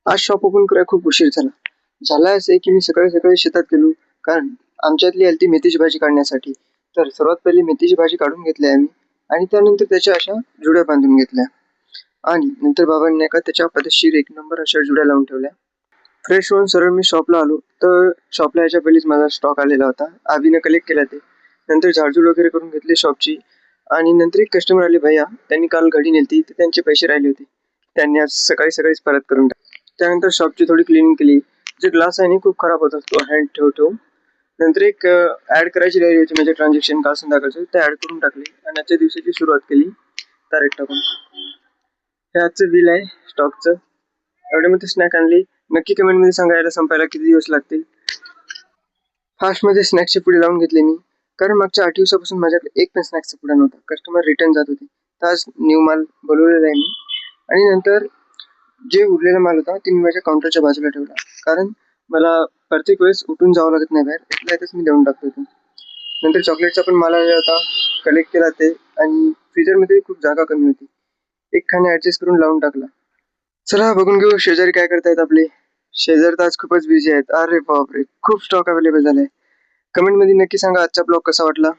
आज shop open करायला खूप उशीर झाला. झालं असं आहे की मी सकाळी सकाळी शेतात गेलो, कारण आमच्यातली आलती मेथीची भाजी काढण्यासाठी. तर सर्वात पहिले मेथीची भाजी काढून घेतली आम्ही आणि त्यानंतर त्याच्या अशा जुड्या बांधून घेतल्या आणि नंतर बाबांनी नाही का त्याच्या पद्धतशीर एक नंबर अशा जुड्या लावून ठेवल्या. फ्रेश होऊन सरळ मी शॉपला आलो, तर शॉपला याच्या पहिलेच माझा स्टॉक आलेला होता. आबीनं कलेक्ट केला ते. नंतर झाडझूड वगैरे करून घेतली शॉपची आणि नंतर एक कस्टमर आले भैया, त्यांनी काल घडी नेलती तर त्यांचे पैसे राहिले होते. त्यांनी आज सकाळी सकाळीच परत करून टाकले. त्यानंतर शॉपची थोडी क्लिनिंग केली. जे ग्लास आहे ना खूप खराब होता तो हँड ठेवून. नंतर एक ऍड करायची राहिली होती म्हणजे ट्रान्झॅक्शन काल संध्याकाळचं, ते ऍड करून टाकले आणि आजच्या दिवसाची सुरुवात केली तारीख टाकून. हे आजचं बिल आहे स्टॉकचं. एवढ्यामध्ये स्नॅक आणली. नक्की कमेंटमध्ये सांगा याला संपायला किती दिवस लागतील. फास्टमध्ये स्नॅक्सचे पुढे लावून घेतले मी, कारण मागच्या 8 दिवसापासून माझ्याकडे एक पण स्नॅक्सचा पुडा नव्हता. कस्टमर रिटर्न जात होते, तर आज न्यू माल बोलवलेला आहे मी. आणि नंतर जे उरलेला माल होता ते मी माझ्या काउंटरच्या बाजूला ठेवला, कारण मला प्रत्येक वेळेस उठून जावं लागत नाही बाहेर, इथल्या इथेच मी देऊन टाकतो ते. नंतर चॉकलेटचा पण माल आलेला होता, कलेक्ट केला ते. आणि फ्रीजरमध्ये खूप जागा कमी होती, एक खाणे ऍडजस्ट करून लावून टाकला. चला बघून घेऊ शेजारी काय करतायत आपले. शेजारी तर आज खूपच बिझी आहेत. अरे बापरे, खूप स्टॉक अवेलेबल झालाय. कमेंटमध्ये नक्की सांगा आजचा ब्लॉग कसा वाटला.